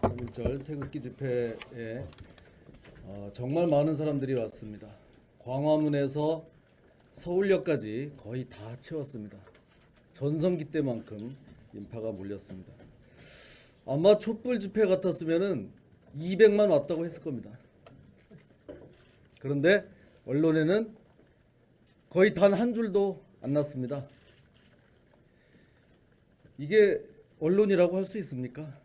3.1절 태극기 집회에 정말 많은 사람들이 왔습니다. 광화문에서 서울역까지 거의 다 채웠습니다. 전성기 때만큼 인파가 몰렸습니다. 아마 촛불 집회 같았으면은 200만 왔다고 했을 겁니다. 그런데 언론에는 거의 단 한 줄도 안 났습니다. 이게 언론이라고 할 수 있습니까?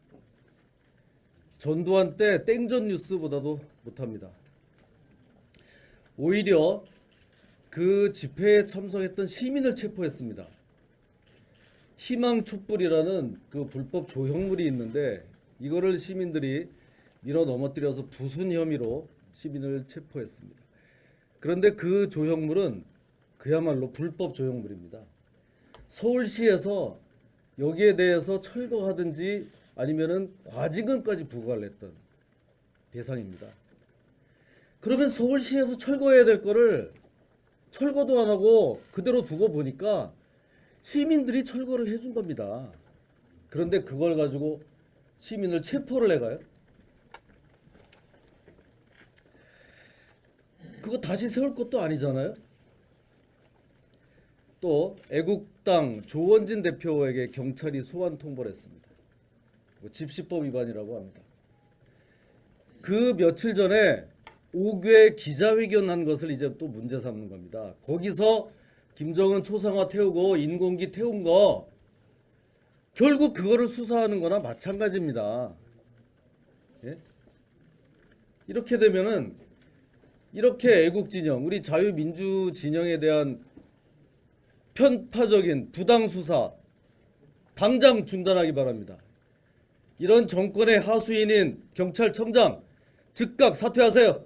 전두환 때 땡전 뉴스보다도 못합니다. 오히려 그 집회에 참석했던 시민을 체포했습니다. 희망 촛불이라는 그 불법 조형물이 있는데 이거를 시민들이 밀어 넘어뜨려서 부순 혐의로 시민을 체포했습니다. 그런데 그 조형물은 그야말로 불법 조형물입니다. 서울시에서 여기에 대해서 철거하든지 아니면은 과징금까지 부과를 했던 대상입니다. 그러면 서울시에서 철거해야 될 거를 철거도 안 하고 그대로 두고 보니까 시민들이 철거를 해준 겁니다. 그런데 그걸 가지고 시민을 체포를 해가요? 그거 다시 세울 것도 아니잖아요. 또 애국당 조원진 대표에게 경찰이 소환 통보를 했습니다. 집시법 위반이라고 합니다. 그 며칠 전에 5개 기자회견 한 것을 이제 또 문제 삼는 겁니다. 거기서 김정은 초상화 태우고 인공기 태운 거 결국 그거를 수사하는 거나 마찬가지입니다. 예? 이렇게 되면은 이렇게 애국 진영, 우리 자유민주 진영에 대한 편파적인 부당 수사 당장 중단하기 바랍니다. 이런 정권의 하수인인 경찰청장 즉각 사퇴하세요.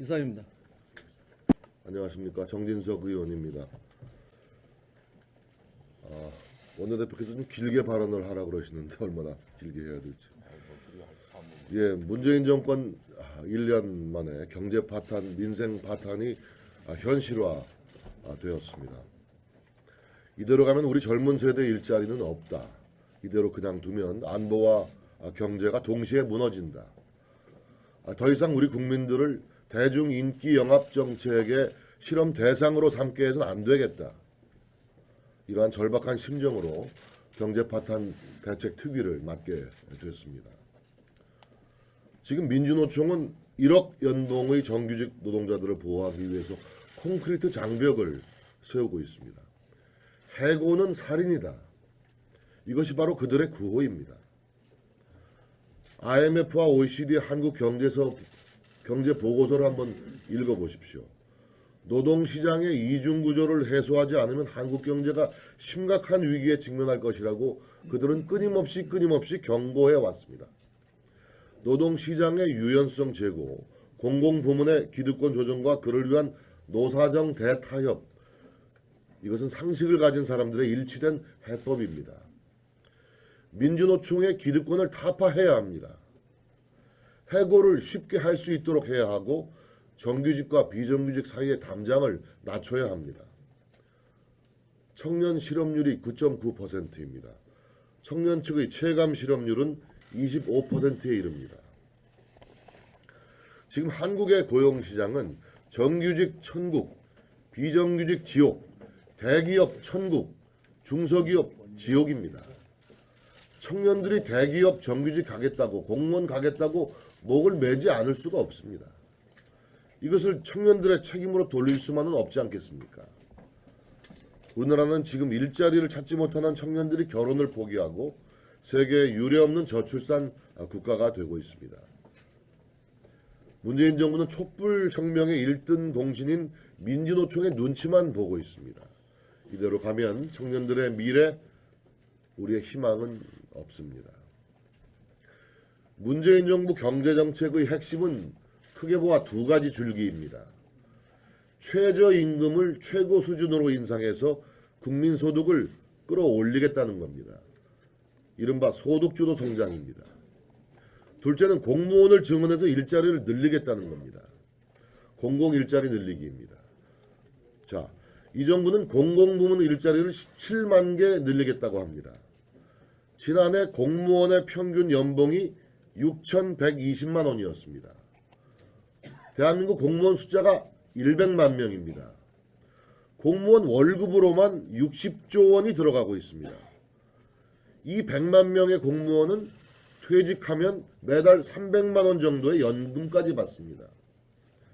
이상입니다. 안녕하십니까, 정진석 의원입니다. 원내대표께서 좀 길게 발언을 하라고 그러시는데 얼마나 길게 해야 될지. 예, 문재인 정권 1년 만에 경제 파탄, 민생 파탄이 현실화 되었습니다. 이대로 가면 우리 젊은 세대 일자리는 없다. 이대로 그냥 두면 안보와 경제가 동시에 무너진다. 더 이상 우리 국민들을 대중 인기 영합 정책의 실험 대상으로 삼게 해서는 안 되겠다. 이러한 절박한 심정으로 경제 파탄 대책 특위를 맡게 됐습니다. 지금 민주노총은 1억 연봉의 정규직 노동자들을 보호하기 위해서 콘크리트 장벽을 세우고 있습니다. 해고는 살인이다. 이것이 바로 그들의 구호입니다. IMF와 OECD 한국 경제 보고서를 한번 읽어보십시오. 노동시장의 이중구조를 해소하지 않으면 한국 경제가 심각한 위기에 직면할 것이라고 그들은 끊임없이 경고해 왔습니다. 노동시장의 유연성 제고, 공공부문의 기득권 조정과 그를 위한 노사정 대타협, 이것은 상식을 가진 사람들의 일치된 해법입니다. 민주노총의 기득권을 타파해야 합니다. 해고를 쉽게 할 수 있도록 해야 하고 정규직과 비정규직 사이의 담장을 낮춰야 합니다. 청년 실업률이 9.9%입니다. 청년 측의 체감 실업률은 25%에 이릅니다. 지금 한국의 고용시장은 정규직 천국, 비정규직 지옥, 대기업 천국, 중소기업 지옥입니다. 청년들이 대기업 정규직 가겠다고, 공무원 가겠다고 목을 매지 않을 수가 없습니다. 이것을 청년들의 책임으로 돌릴 수만은 없지 않겠습니까? 우리나라는 지금 일자리를 찾지 못하는 청년들이 결혼을 포기하고 세계에 유례없는 저출산 국가가 되고 있습니다. 문재인 정부는 촛불 혁명의 1등 공신인 민주노총의 눈치만 보고 있습니다. 이대로 가면 청년들의 미래, 우리의 희망은 없습니다. 문재인 정부 경제정책의 핵심은 크게 보아 두 가지 줄기입니다. 최저임금을 최고 수준으로 인상해서 국민소득을 끌어올리겠다는 겁니다. 이른바 소득주도 성장입니다. 둘째는 공무원을 증원해서 일자리를 늘리겠다는 겁니다. 공공일자리 늘리기입니다. 자, 이 정부는 공공부문 일자리를 17만 개 늘리겠다고 합니다. 지난해 공무원의 평균 연봉이 6,120만 원이었습니다. 대한민국 공무원 숫자가 100만 명입니다. 공무원 월급으로만 60조 원이 들어가고 있습니다. 이 100만 명의 공무원은 퇴직하면 매달 300만 원 정도의 연금까지 받습니다.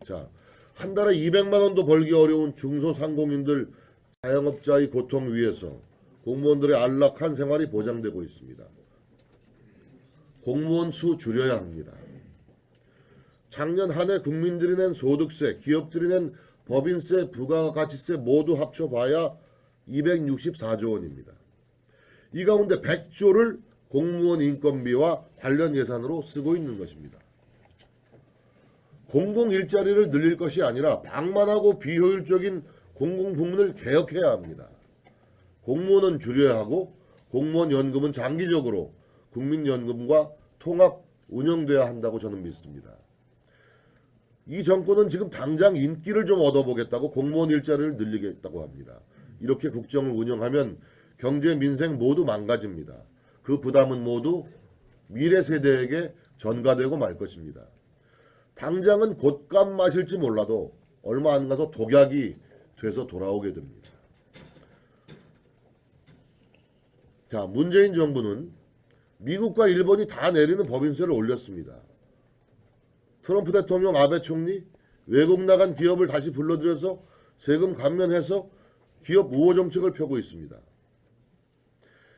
자, 한 달에 200만 원도 벌기 어려운 중소상공인들, 자영업자의 고통 위에서 공무원들의 안락한 생활이 보장되고 있습니다. 공무원 수 줄여야 합니다. 작년 한 해 국민들이 낸 소득세, 기업들이 낸 법인세, 부가가치세 모두 합쳐봐야 264조 원입니다. 이 가운데 100조를 공무원 인건비와 관련 예산으로 쓰고 있는 것입니다. 공공 일자리를 늘릴 것이 아니라 방만하고 비효율적인 공공부문을 개혁해야 합니다. 공무원은 줄여야 하고 공무원 연금은 장기적으로 국민연금과 통합 운영돼야 한다고 저는 믿습니다. 이 정권은 지금 당장 인기를 좀 얻어보겠다고 공무원 일자리를 늘리겠다고 합니다. 이렇게 국정을 운영하면 경제 민생 모두 망가집니다. 그 부담은 모두 미래 세대에게 전가되고 말 것입니다. 당장은 곶감 마실지 몰라도 얼마 안 가서 독약이 돼서 돌아오게 됩니다. 자, 문재인 정부는 미국과 일본이 다 내리는 법인세를 올렸습니다. 트럼프 대통령, 아베 총리, 외국 나간 기업을 다시 불러들여서 세금 감면해서 기업 우호 정책을 펴고 있습니다.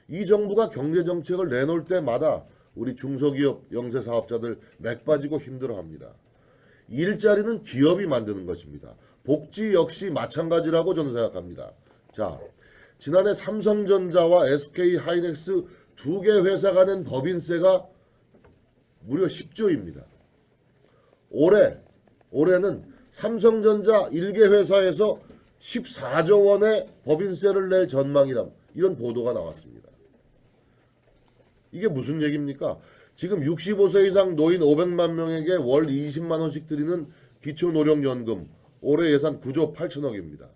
이 정부가 경제 정책을 내놓을 때마다 우리 중소기업, 영세사업자들 맥 빠지고 힘들어합니다. 일자리는 기업이 만드는 것입니다. 복지 역시 마찬가지라고 저는 생각합니다. 자, 지난해 삼성전자와 SK하이닉스 두 개 회사가 낸 법인세가 무려 10조입니다. 올해는 삼성전자 1개 회사에서 14조 원의 법인세를 낼 전망이란 이런 보도가 나왔습니다. 이게 무슨 얘기입니까? 지금 65세 이상 노인 500만 명에게 월 20만 원씩 드리는 기초노령연금 올해 예산 9조 8천억입니다.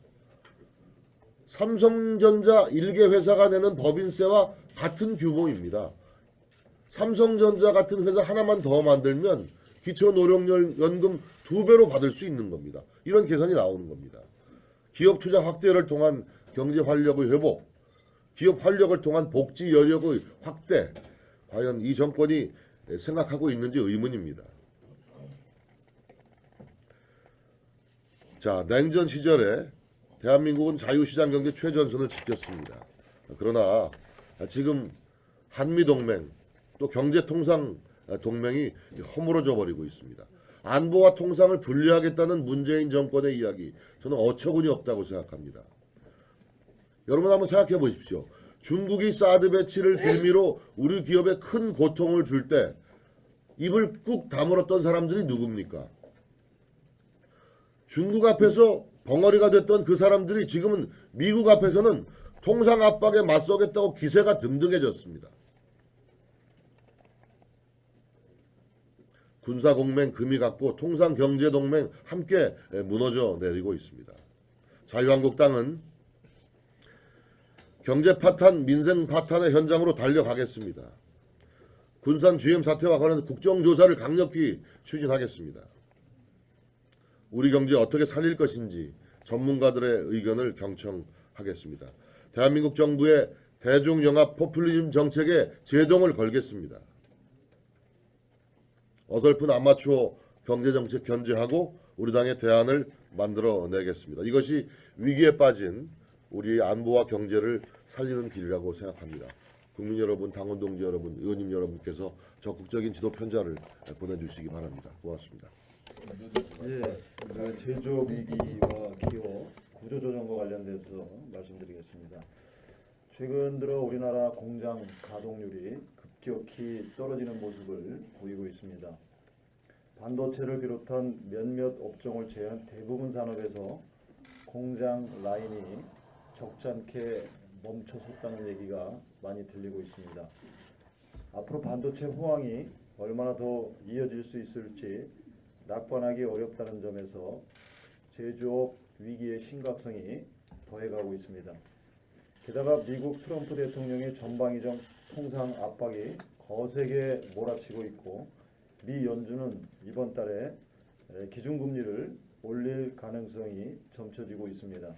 삼성전자 1개 회사가 내는 법인세와 같은 규모입니다. 삼성전자 같은 회사 하나만 더 만들면 기초노령연금 2배로 받을 수 있는 겁니다. 이런 계산이 나오는 겁니다. 기업 투자 확대를 통한 경제 활력의 회복, 기업 활력을 통한 복지 여력의 확대, 과연 이 정권이 생각하고 있는지 의문입니다. 자, 냉전 시절에 대한민국은 자유시장 경제 최전선을 지켰습니다. 그러나 지금 한미동맹 또 경제통상동맹이 허물어져 버리고 있습니다. 안보와 통상을 분리하겠다는 문재인 정권의 이야기, 저는 어처구니 없다고 생각합니다. 여러분 한번 생각해 보십시오. 중국이 사드 배치를 빌미로 우리 기업에 큰 고통을 줄 때 입을 꾹 다물었던 사람들이 누굽니까? 중국 앞에서 벙어리가 됐던 그 사람들이 지금은 미국 앞에서는 통상 압박에 맞서겠다고 기세가 등등해졌습니다. 군사공맹 금이 갔고 통상경제동맹 함께 무너져 내리고 있습니다. 자유한국당은 경제 파탄, 민생 파탄의 현장으로 달려가겠습니다. 군산 GM 사태와 관련 국정조사를 강력히 추진하겠습니다. 우리 경제 어떻게 살릴 것인지 전문가들의 의견을 경청하겠습니다. 대한민국 정부의 대중영합 포퓰리즘 정책에 제동을 걸겠습니다. 어설픈 아마추어 경제정책 견제하고 우리 당의 대안을 만들어내겠습니다. 이것이 위기에 빠진 우리 안보와 경제를 살리는 길이라고 생각합니다. 국민 여러분, 당원 동지 여러분, 의원님 여러분께서 적극적인 지도 편지를 보내주시기 바랍니다. 고맙습니다. 예, 제조업 위기와 기업 구조조정과 관련돼서 말씀드리겠습니다. 최근 들어 우리나라 공장 가동률이 급격히 떨어지는 모습을 보이고 있습니다. 반도체를 비롯한 몇몇 업종을 제외한 대부분 산업에서 공장 라인이 적잖게 멈춰섰다는 얘기가 많이 들리고 있습니다. 앞으로 반도체 호황이 얼마나 더 이어질 수 있을지 낙관하기 어렵다는 점에서 제조업 위기의 심각성이 더해가고 있습니다. 게다가 미국 트럼프 대통령의 전방위적 통상 압박이 거세게 몰아치고 있고 미 연준은 이번 달에 기준금리를 올릴 가능성이 점쳐지고 있습니다.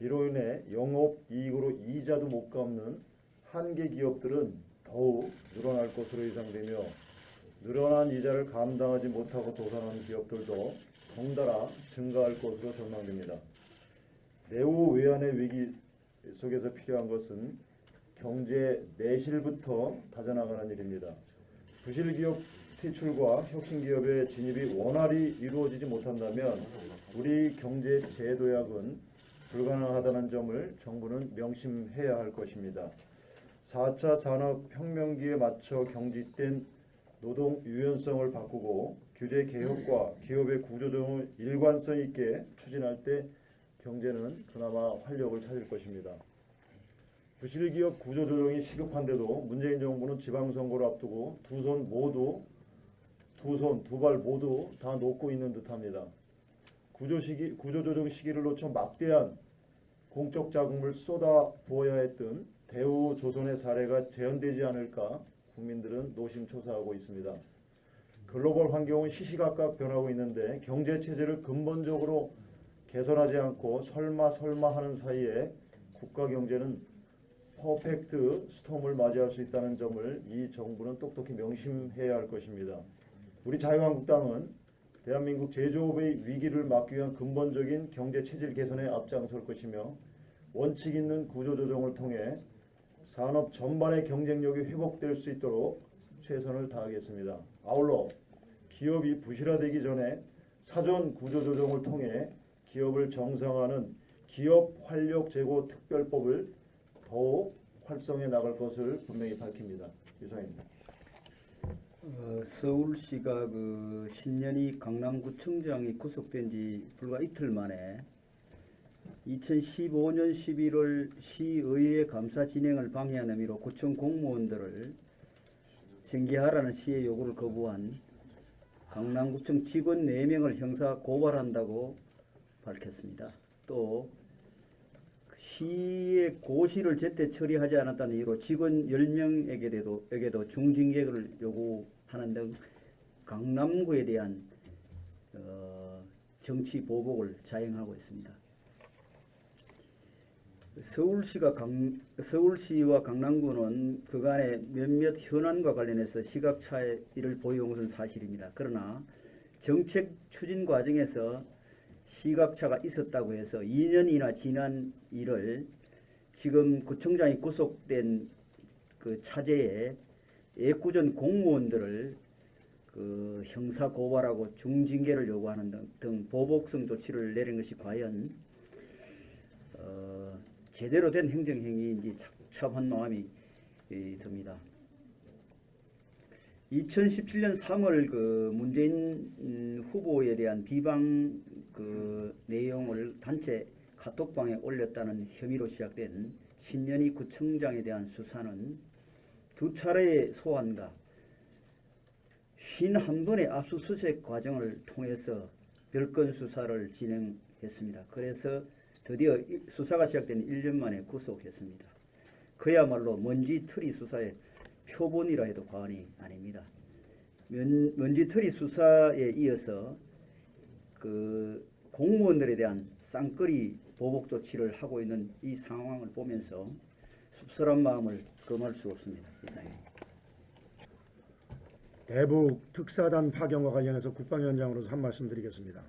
이로 인해 영업이익으로 이자도 못 갚는 한계 기업들은 더욱 늘어날 것으로 예상되며 늘어난 이자를 감당하지 못하고 도산하는 기업들도 덩달아 증가할 것으로 전망됩니다. 내후 외환의 위기 속에서 필요한 것은 경제 내실부터 다져나가는 일입니다. 부실기업 퇴출과 혁신기업의 진입이 원활히 이루어지지 못한다면 우리 경제 제도약은 불가능하다는 점을 정부는 명심해야 할 것입니다. 4차 산업혁명기에 맞춰 경직된 노동 유연성을 바꾸고 규제 개혁과 기업의 구조조정을 일관성 있게 추진할 때 경제는 그나마 활력을 찾을 것입니다. 부실기업 구조조정이 시급한데도 문재인 정부는 지방선거를 앞두고 두 발 모두 다 놓고 있는 듯합니다. 구조조정 시기를 놓쳐 막대한 공적 자금을 쏟아 부어야 했던 대우조선의 사례가 재현되지 않을까 국민들은 노심초사하고 있습니다. 글로벌 환경은 시시각각 변하고 있는데 경제 체제를 근본적으로 개선하지 않고 설마 하는 사이에 국가 경제는 퍼펙트 스톰을 맞이할 수 있다는 점을 이 정부는 똑똑히 명심해야 할 것입니다. 우리 자유한국당은 대한민국 제조업의 위기를 막기 위한 근본적인 경제 체질 개선에 앞장설 것이며 원칙 있는 구조조정을 통해 산업 전반의 경쟁력이 회복될 수 있도록 최선을 다하겠습니다. 아울러 기업이 부실화되기 전에 사전 구조조정을 통해 기업을 정상화하는 기업 활력 제고 특별법을 더욱 활성해 나갈 것을 분명히 밝힙니다. 이상입니다. 서울시가 신년이 강남구청장이 구속된 지 불과 이틀 만에 2015년 11월 시의회 감사 진행을 방해한 혐의로 구청 공무원들을 징계하라는 시의 요구를 거부한 강남구청 직원 4명을 형사 고발한다고 밝혔습니다. 또 시의 고시를 제때 처리하지 않았다는 이유로 직원 10명에게도 중징계를 요구하는 등 강남구에 대한 정치 보복을 자행하고 있습니다. 서울시와 강남구는 그간의 몇몇 현안과 관련해서 시각 차이를 보여온 것은 사실입니다. 그러나 정책 추진 과정에서 시각차가 있었다고 해서 2년이나 지난 일을 지금 구청장이 구속된 그 차제에 애꿎은 공무원들을 형사 고발하고 중징계를 요구하는 등 보복성 조치를 내린 것이 과연 제대로 된 행정행위인지 참한 마음이 듭니다. 2017년 3월 문재인 후보에 대한 비방 내용을 단체 카톡방에 올렸다는 혐의로 시작된 신년희 구청장에 대한 수사는 2차례의 소환과 51번의 압수수색 과정을 통해서 별건 수사를 진행했습니다. 그래서 드디어 수사가 시작된 1년 만에 구속했습니다. 그야말로 먼지털이 수사의 표본이라 해도 과언이 아닙니다. 먼지털이 수사에 이어서 공무원들에 대한 쌍끌이 보복 조치를 하고 있는 이 상황을 보면서 씁쓸한 마음을 금할 수 없습니다. 이상입니다. 대북 특사단 파견과 관련해서 국방위원장으로서 한 말씀 드리겠습니다.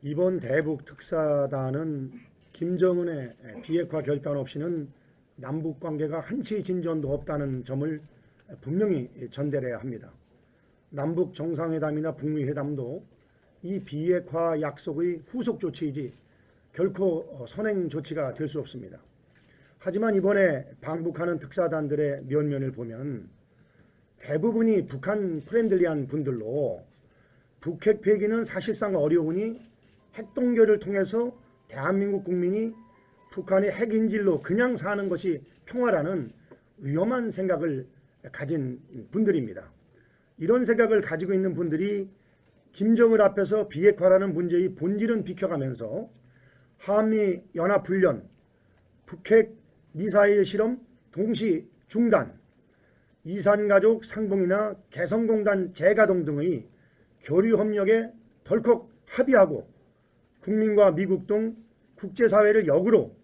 이번 대북 특사단은 김정은의 비핵화 결단 없이는 남북 관계가 한치의 진전도 없다는 점을 분명히 전달해야 합니다. 남북 정상회담이나 북미 회담도 이 비핵화 약속의 후속 조치이지 결코 선행 조치가 될 수 없습니다. 하지만 이번에 방북하는 특사단들의 면면을 보면 대부분이 북한 프렌들리한 분들로 북핵 폐기는 사실상 어려우니 핵동결을 통해서 대한민국 국민이 북한의 핵인질로 그냥 사는 것이 평화라는 위험한 생각을 가진 분들입니다. 이런 생각을 가지고 있는 분들이 김정을 앞에서 비핵화라는 문제의 본질은 비켜가면서 한미 연합훈련, 북핵 미사일 실험 동시 중단, 이산가족 상봉이나 개성공단 재가동 등의 교류 협력에 덜컥 합의하고 국민과 미국 등 국제사회를 역으로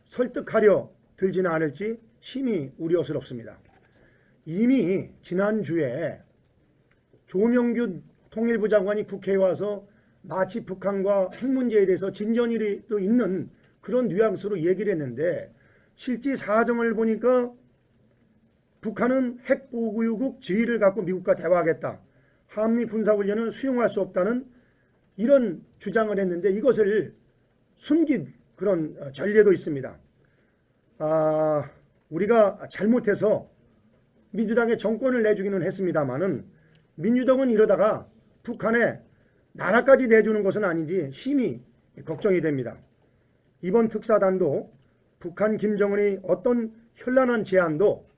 설득하려 들지는 않을지 심히 우려스럽습니다. 이미 지난주에 조명균 통일부 장관이 국회에 와서 마치 북한과 핵 문제에 대해서 진전이 또 있는 그런 뉘앙스로 얘기를 했는데 실제 사정을 보니까 북한은 핵보유국 지위를 갖고 미국과 대화하겠다. 한미 군사훈련을 수용할 수 없다는 이런 주장을 했는데 이것을 숨긴 그런 전례도 있습니다. 우리가 잘못해서 민주당에 정권을 내주기는 했습니다마는 민주당은 이러다가 북한에 나라까지 내주는 것은 아닌지 심히 걱정이 됩니다. 이번 특사단도 북한 김정은의 어떤 현란한 제안도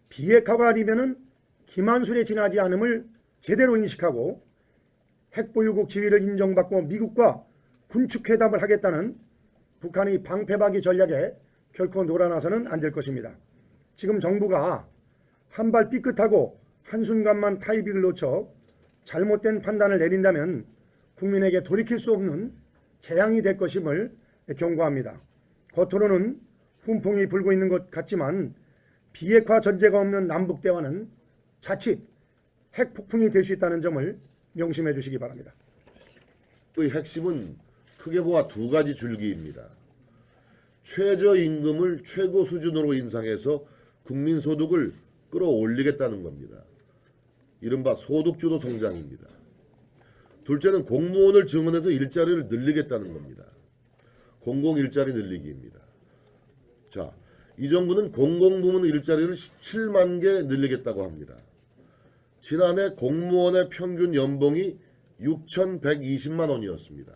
비핵화가 아니면은 기만술에 지나지 않음을 제대로 인식하고 핵보유국 지위를 인정받고 미국과 군축회담을 하겠다는 북한의 방패박이 전략에 결코 놀아나서는 안 될 것입니다. 지금 정부가 한 발 삐끗하고 한순간만 타이밍을 놓쳐 잘못된 판단을 내린다면 국민에게 돌이킬 수 없는 재앙이 될 것임을 경고합니다. 겉으로는 훈풍이 불고 있는 것 같지만 비핵화 전제가 없는 남북대화는 자칫 핵폭풍이 될 수 있다는 점을 명심해 주시기 바랍니다. 의 핵심은 크게 보아 두 가지 줄기입니다. 최저임금을 최고 수준으로 인상해서 국민소득을 끌어올리겠다는 겁니다. 이른바 소득주도 성장입니다. 둘째는 공무원을 증원해서 일자리를 늘리겠다는 겁니다. 공공일자리 늘리기입니다. 자, 이 정부는 공공부문 일자리를 17만 개 늘리겠다고 합니다. 지난해 공무원의 평균 연봉이 6,120만 원이었습니다.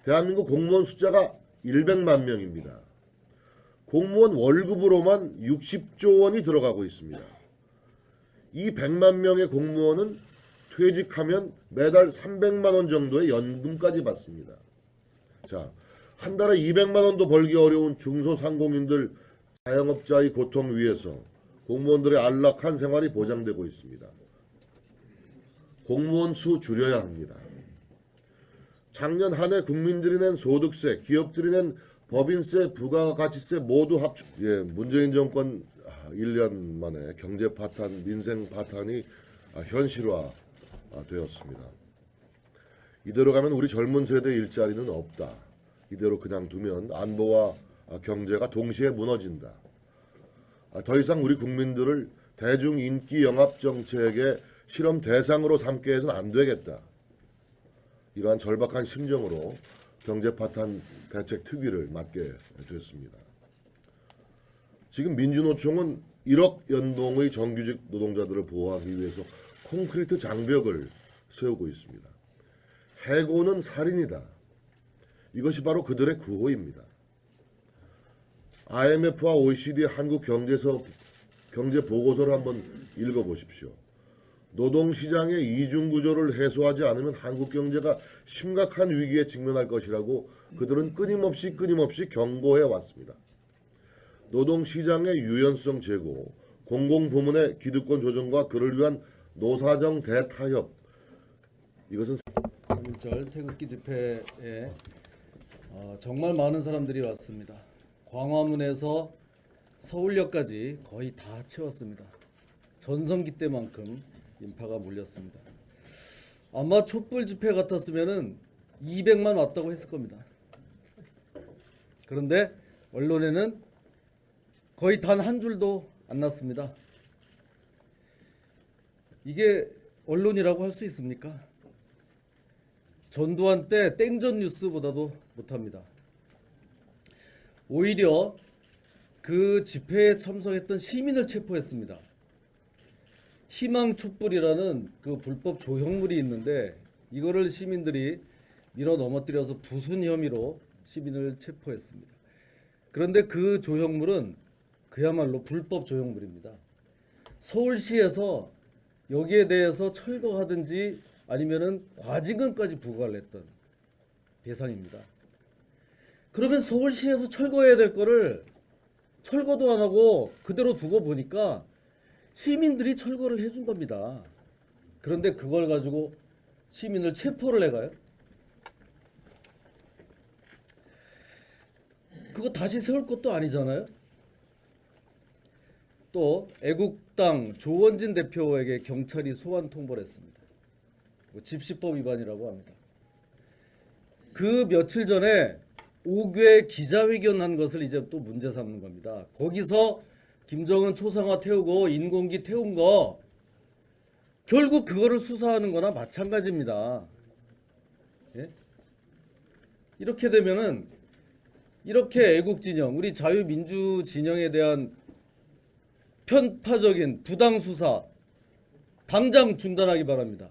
대한민국 공무원 숫자가 100만 명입니다. 공무원 월급으로만 60조 원이 들어가고 있습니다. 이 100만 명의 공무원은 퇴직하면 매달 300만 원 정도의 연금까지 받습니다. 자, 한 달에 200만 원도 벌기 어려운 중소상공인들 자영업자의 고통 위에서 공무원들의 안락한 생활이 보장되고 있습니다. 공무원 수 줄여야 합니다. 작년 한 해 국민들이 낸 소득세, 기업들이 낸 법인세, 부가가치세 모두 합쳐 문재인 정권 1년 만에 경제 파탄, 민생 파탄이 현실화 되었습니다. 이대로 가면 우리 젊은 세대 일자리는 없다. 이대로 그냥 두면 안보와 경제가 동시에 무너진다. 더 이상 우리 국민들을 대중 인기 영합 정책의 실험 대상으로 삼게 해서는 안 되겠다. 이러한 절박한 심정으로 경제 파탄 대책 특위를 맡게 됐습니다. 지금 민주노총은 1억 연봉의 정규직 노동자들을 보호하기 위해서 콘크리트 장벽을 세우고 있습니다. 해고는 살인이다. 이것이 바로 그들의 구호입니다. IMF와 OECD의 한국 경제 보고서를 한번 읽어보십시오. 노동시장의 이중구조를 해소하지 않으면 한국 경제가 심각한 위기에 직면할 것이라고 그들은 끊임없이 경고해 왔습니다. 노동시장의 유연성 제고, 공공부문의 기득권 조정과 그를 위한 노사정 대타협, 이것은 3.1절 태극기 집회에 정말 많은 사람들이 왔습니다. 광화문에서 서울역까지 거의 다 채웠습니다. 전성기 때만큼 인파가 몰렸습니다. 아마 촛불 집회 같았으면은 200만 왔다고 했을 겁니다. 그런데 언론에는 거의 단 한 줄도 안 났습니다. 이게 언론이라고 할 수 있습니까? 전두환 때 땡전 뉴스보다도 못합니다. 오히려 그 집회에 참석했던 시민을 체포했습니다. 희망 촛불이라는 그 불법 조형물이 있는데 이거를 시민들이 밀어 넘어뜨려서 부순 혐의로 시민을 체포했습니다. 그런데 그 조형물은 그야말로 불법 조형물입니다. 서울시에서 여기에 대해서 철거하든지 아니면은 과징금까지 부과를 했던 대상입니다. 그러면 서울시에서 철거해야 될 거를 철거도 안 하고 그대로 두고 보니까 시민들이 철거를 해준 겁니다. 그런데 그걸 가지고 시민을 체포를 해가요? 그거 다시 세울 것도 아니잖아요. 또 애국당 조원진 대표에게 경찰이 소환 통보를 했습니다. 집시법 위반이라고 합니다. 그 며칠 전에 5개 기자회견한 것을 이제 또 문제 삼는 겁니다. 거기서 김정은 초상화 태우고 인공기 태운 거 결국 그거를 수사하는 거나 마찬가지입니다. 예? 이렇게 되면은 이렇게 애국진영, 우리 자유민주진영에 대한 편파적인 부당 수사 당장 중단하기 바랍니다.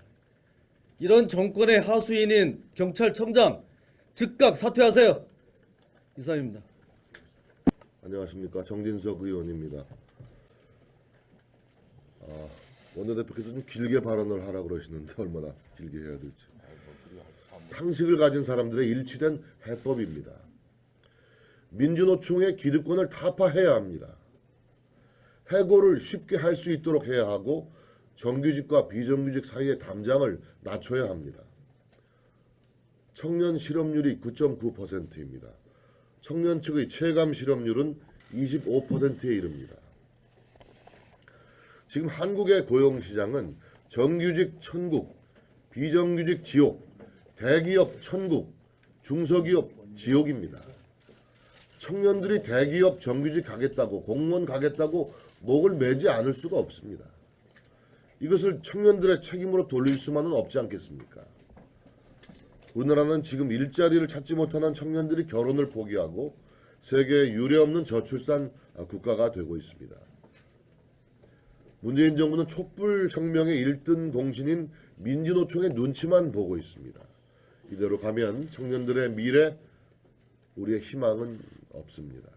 이런 정권의 하수인인 경찰청장 즉각 사퇴하세요. 이상입니다. 안녕하십니까, 정진석 의원입니다. 원내대표께서 좀 길게 발언을 하라 그러시는데 얼마나 길게 해야 될지. 상식을 가진 사람들의 일치된 해법입니다. 민주노총의 기득권을 타파해야 합니다. 해고를 쉽게 할 수 있도록 해야 하고 정규직과 비정규직 사이의 담장을 낮춰야 합니다. 청년 실업률이 9.9%입니다. 청년 측의 체감 실업률은 25%에 이릅니다. 지금 한국의 고용시장은 정규직 천국, 비정규직 지옥, 대기업 천국, 중소기업 지옥입니다. 청년들이 대기업 정규직 가겠다고, 공무원 가겠다고 목을 매지 않을 수가 없습니다. 이것을 청년들의 책임으로 돌릴 수만은 없지 않겠습니까? 우리나라는 지금 일자리를 찾지 못하는 청년들이 결혼을 포기하고 세계 유례없는 저출산 국가가 되고 있습니다. 문재인 정부는 촛불 혁명의 1등 공신인 민주노총의 눈치만 보고 있습니다. 이대로 가면 청년들의 미래, 우리의 희망은 없습니다.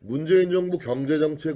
문재인 정부 경제정책